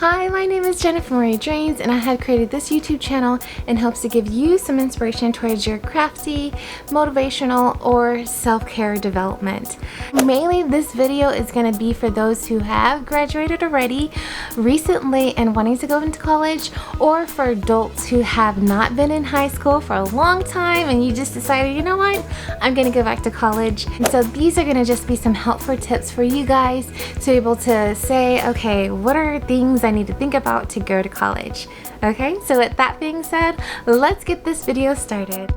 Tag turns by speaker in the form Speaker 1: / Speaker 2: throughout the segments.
Speaker 1: Hi, my name is Jennifer Marie Drains, and I have created this YouTube channel in hopes to give you some inspiration towards your crafty, motivational, or self-care development. Mainly, this video is going to be for those who have graduated already, recently, and wanting to go into college, or for adults who have not been in high school for a long time and you just decided, you know what, I'm going to go back to college. And so these are going to just be some helpful tips for you guys to be able to say, okay, what are things I need to think about to go to college? Okay, so with that being said, let's get this video started.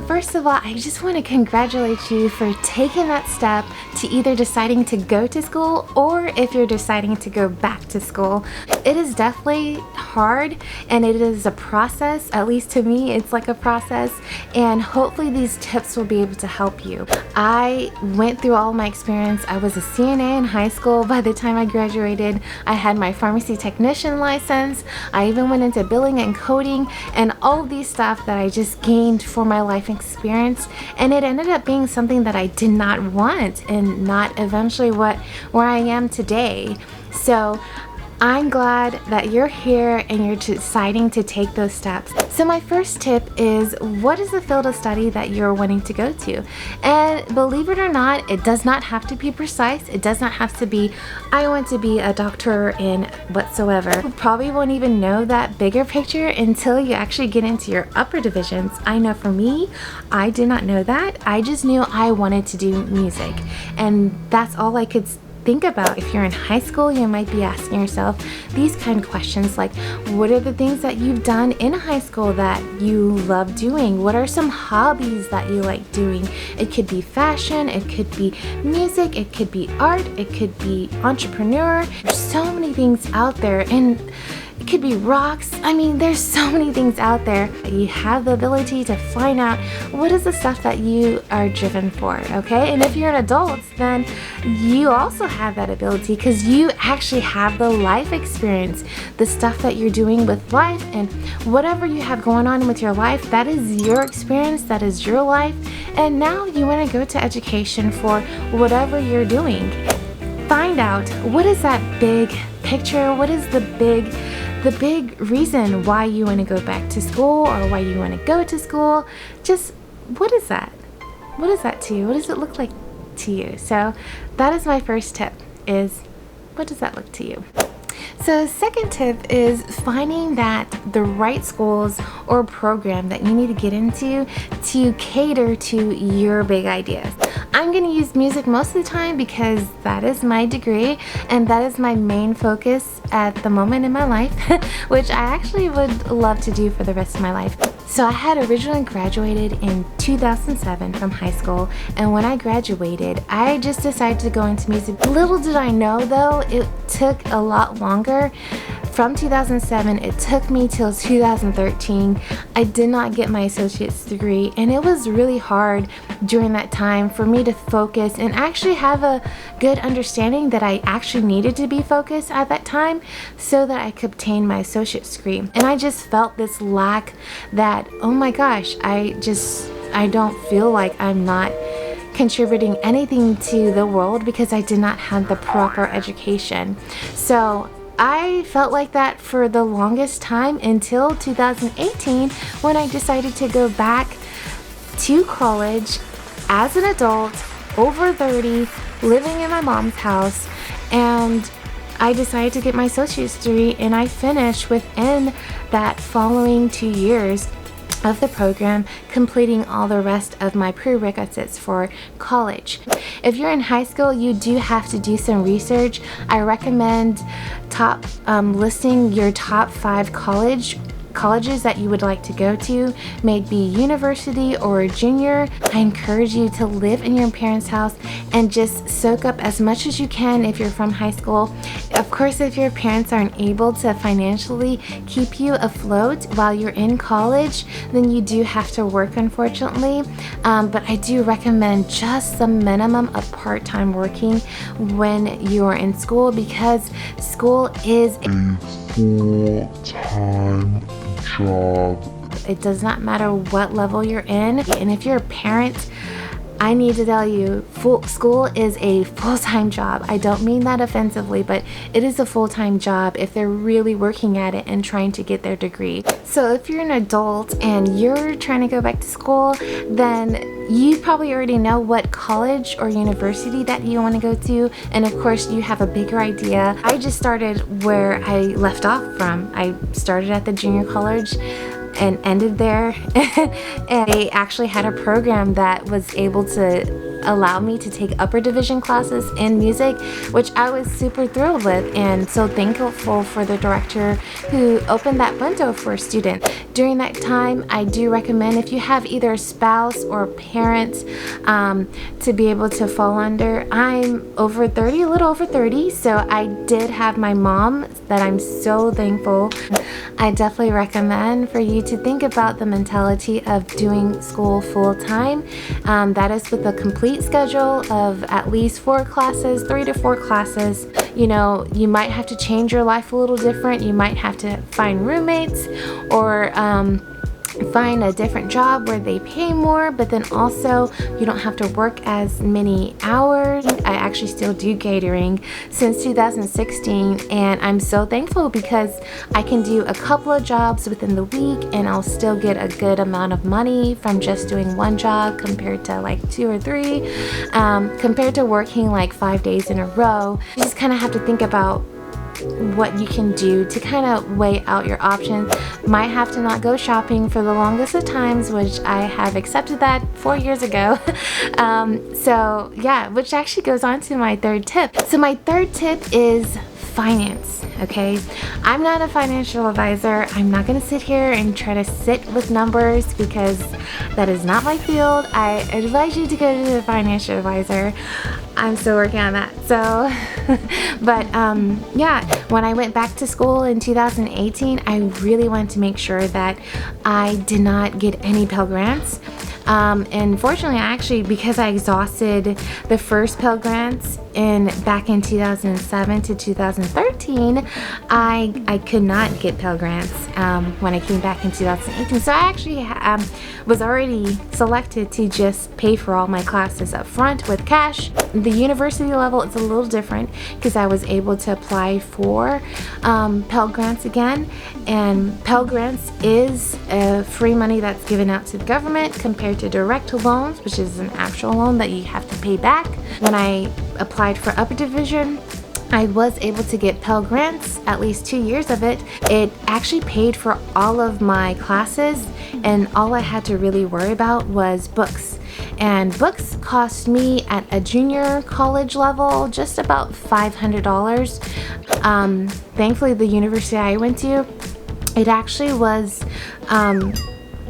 Speaker 1: First of all, I just want to congratulate you for taking that step to either deciding to go to school or if you're deciding to go back to school. It is definitely hard and it is a process. At least to me, it's like a process, and hopefully these tips will be able to help you. I went through all my experience. I was a CNA in high school. By the time I graduated, I had my pharmacy technician license. I even went into billing and coding and all of these stuff that I just gained for my life experience, and it ended up being something that I did not want and not eventually where I am today. So I'm glad that you're here and you're deciding to take those steps. So my first tip is, what is the field of study that you're wanting to go to? And believe it or not, it does not have to be precise. It does not have to be, I want to be a doctor in whatsoever. You probably won't even know that bigger picture until you actually get into your upper divisions. I know for me, I did not know that. I just knew I wanted to do music, and that's all I could think about. If you're in high school, you might be asking yourself these kind of questions like, what are the things that you've done in high school that you love doing? What are some hobbies that you like doing? It could be fashion, it could be music, it could be art, it could be entrepreneur. There's so many things out there, and it could be rocks. I mean, there's so many things out there. You have the ability to find out what is the stuff that you are driven for, okay? And if you're an adult, then you also have that ability because you actually have the life experience, the stuff that you're doing with life, and whatever you have going on with your life, that is your experience, that is your life. And now you want to go to education for whatever you're doing. Find out, what is that big picture? What is the big reason why you want to go back to school or why you want to go to school? Just, what is that? What is that to you? What does it look like to you? So that is my first tip, is what does that look to you? So second tip is finding that the right schools or program that you need to get into to cater to your big ideas. I'm going to use music most of the time because that is my degree and that is my main focus at the moment in my life, which I actually would love to do for the rest of my life. So I had originally graduated in 2007 from high school, and when I graduated, I just decided to go into music. Little did I know though, it took a lot longer. From 2007, it took me till 2013. I did not get my associate's degree, and it was really hard during that time for me to focus and actually have a good understanding that I actually needed to be focused at that time so that I could obtain my associate's degree. And I just felt this lack that, oh my gosh, I don't feel like I'm not contributing anything to the world because I did not have the proper education. So I felt like that for the longest time until 2018 when I decided to go back to college as an adult, over 30, living in my mom's house, and I decided to get my associate's degree, and I finished within that following 2 years of the program, completing all the rest of my prerequisites for college. If you're in high school, you do have to do some research. I recommend listing your top 5 colleges that you would like to go to, maybe university or junior. I encourage you to live in your parents' house and just soak up as much as you can if you're from high school. Of course, if your parents aren't able to financially keep you afloat while you're in college, then you do have to work, unfortunately. But I do recommend just the minimum of part-time working when you're in school, because school is a full-time job It does not matter what level you're in. And if you're a parent, I need to tell you, school is a full-time job. I don't mean that offensively, but it is a full-time job if they're really working at it and trying to get their degree. So if you're an adult and you're trying to go back to school, then you probably already know what college or university that you want to go to, and of course you have a bigger idea. I just started where I left off from. I started at the junior college and ended there. And they actually had a program that was able to allow me to take upper division classes in music, which I was super thrilled with and so thankful for the director who opened that window for students. During that time, I do recommend, if you have either a spouse or a parent to be able to fall under. I'm over 30, a little over 30, so I did have my mom that I'm so thankful. I definitely recommend for you to think about the mentality of doing school full time. That is with a complete schedule of at least 4 classes, 3 to 4 classes. You know, you might have to change your life a little different. You might have to find roommates or find a different job where they pay more, but then also you don't have to work as many hours. I actually still do catering since 2016, and I'm so thankful because I can do a couple of jobs within the week and I'll still get a good amount of money from just doing one job compared to like 2 or 3, compared to working like 5 days in a row. You just kind of have to think about what you can do to kind of weigh out your options. Might have to not go shopping for the longest of times, which I have accepted that 4 years ago. So yeah, which actually goes on to my third tip. So my third tip is finance. Okay, I'm not a financial advisor. I'm not going to sit here and try to sit with numbers because that is not my field. I advise you to go to a financial advisor. I'm still working on that. So, but yeah, when I went back to school in 2018, I really wanted to make sure that I did not get any Pell Grants. And fortunately, because I exhausted the first Pell Grants back in 2007 to 2013, I could not get Pell Grants when I came back in 2018. So I actually was already selected to just pay for all my classes up front with cash. The university level is a little different because I was able to apply for Pell Grants again, and Pell Grants is free money that's given out to the government compared to direct loans, which is an actual loan that you have to pay back. When I applied for upper division, I was able to get Pell Grants, at least 2 years of it. It actually paid for all of my classes, and all I had to really worry about was books. And books cost me at a junior college level just about $500. Thankfully, the university I went to, it actually was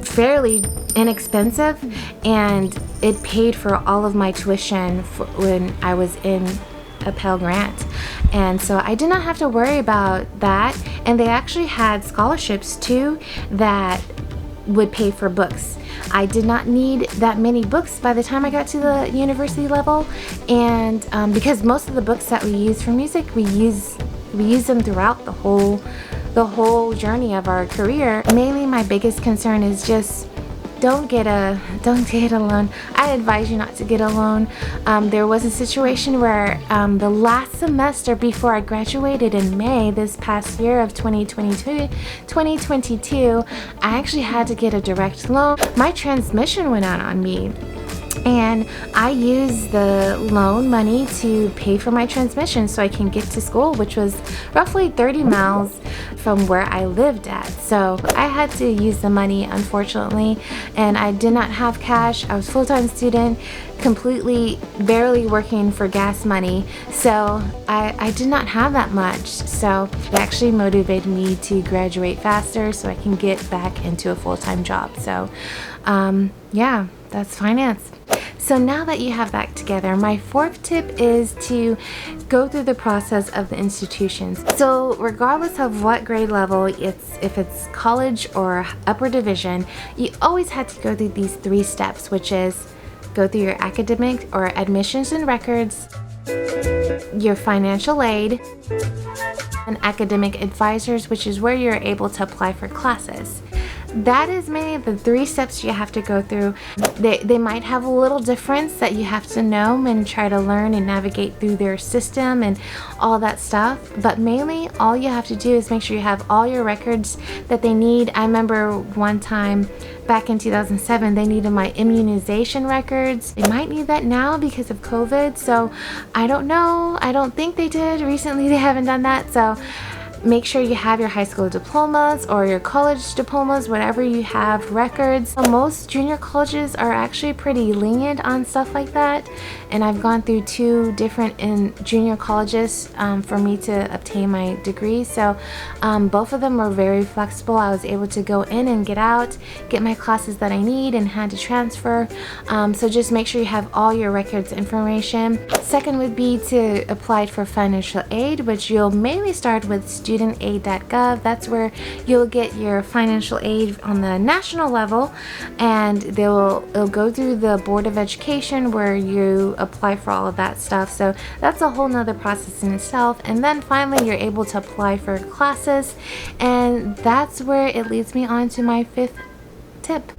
Speaker 1: fairly inexpensive, and it paid for all of my tuition when I was in a Pell Grant. And so I did not have to worry about that. And they actually had scholarships too that would pay for books. I did not need that many books by the time I got to the university level, and because most of the books that we use for music, we use them throughout the whole journey of our career. Mainly my biggest concern is just don't get a loan. I advise you not to get a loan. There was a situation where the last semester before I graduated in May this past year of 2022, I actually had to get a direct loan. My transmission went out on me, and I used the loan money to pay for my transmission so I can get to school, which was roughly 30 miles from where I lived at. So I had to use the money, unfortunately, and I did not have cash. I was a full-time student, completely barely working for gas money, so I did not have that much. So it actually motivated me to graduate faster so I can get back into a full-time job. So yeah, that's finance. So now that you have that together, my fourth tip is to go through the process of the institutions. So regardless of what grade level, if it's college or upper division, you always have to go through these 3 steps, which is go through your academic or admissions and records, your financial aid, and academic advisors, which is where you're able to apply for classes. that is mainly the 3 steps you have to go through. They might have a little difference that you have to know and try to learn and navigate through their system and all that stuff, but mainly all you have to do is make sure you have all your records that they need. I remember one time back in 2007 they needed my immunization records. They might need that now because of COVID, so I don't know. I don't think they did. Recently they haven't done that, so make sure you have your high school diplomas or your college diplomas, whatever you have records. Most junior colleges are actually pretty lenient on stuff like that, and I've gone through 2 different junior colleges for me to obtain my degree, so both of them were very flexible. I was able to go in and get out, get my classes that I need, and had to transfer. So just make sure you have all your records information. Second would be to apply for financial aid, which you'll mainly start with studentaid.gov. That's where you'll get your financial aid on the national level, and it'll go through the Board of Education where you apply for all of that stuff. So that's a whole nother process in itself. And then finally you're able to apply for classes, and that's where it leads me on to my 5th tip.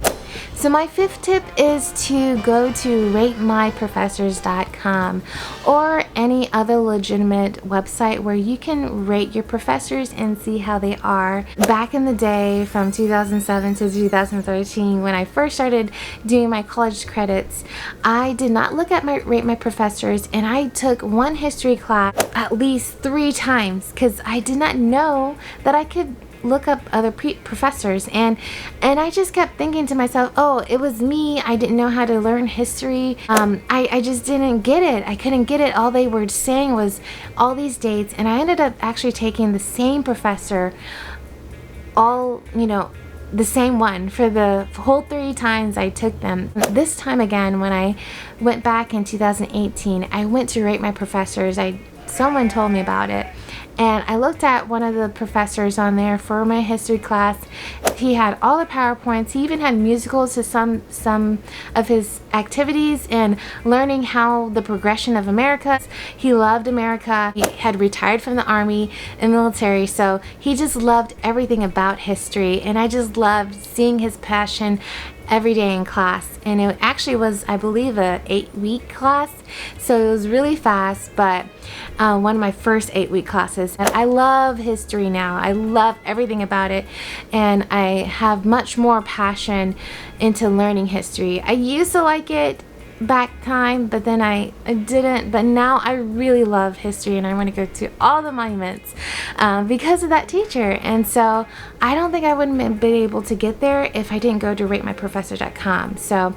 Speaker 1: So my 5th tip is to go to ratemyprofessors.com or any other legitimate website where you can rate your professors and see how they are. Back in the day from 2007 to 2013, when I first started doing my college credits, I did not look at my rate my professors, and I took one history class at least 3 times because I did not know that I could look up other professors, and I just kept thinking to myself, oh, it was me. I didn't know how to learn history. I just didn't get it. I couldn't get it. All they were saying was all these dates, and I ended up actually taking the same professor, the same one for the whole 3 times I took them. This time again, when I went back in 2018, I went to rate my professors. Someone told me about it, and I looked at one of the professors on there for my history class. He had all the PowerPoints. He even had musicals to some of his activities and learning how the progression of America. He loved America. He had retired from the army and military, so he just loved everything about history, and I just loved seeing his passion every day in class. And it actually was, I believe, a 8-week class, so it was really fast, but one of my first 8-week classes. And I love history now. I love everything about it, and I have much more passion into learning history. I used to like it back time, but then I didn't, but now I really love history, and I want to go to all the monuments because of that teacher. And so I don't think I wouldn't have been able to get there if I didn't go to ratemyprofessor.com. So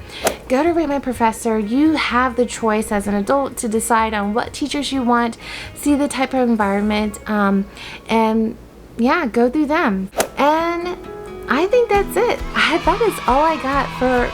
Speaker 1: go to Rate My Professor. You have the choice as an adult to decide on what teachers you want, see the type of environment, and yeah, go through them. And I think that's it. That is all I got for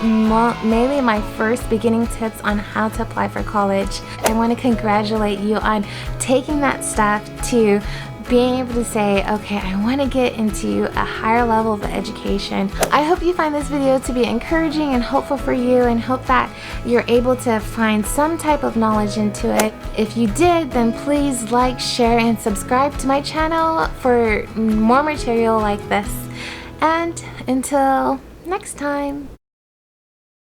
Speaker 1: mainly my first beginning tips on how to apply for college. I want to congratulate you on taking that step to being able to say, okay, I want to get into a higher level of education. I hope you find this video to be encouraging and hopeful for you, and hope that you're able to find some type of knowledge into it. If you did, then please like, share, and subscribe to my channel for more material like this. And until next time.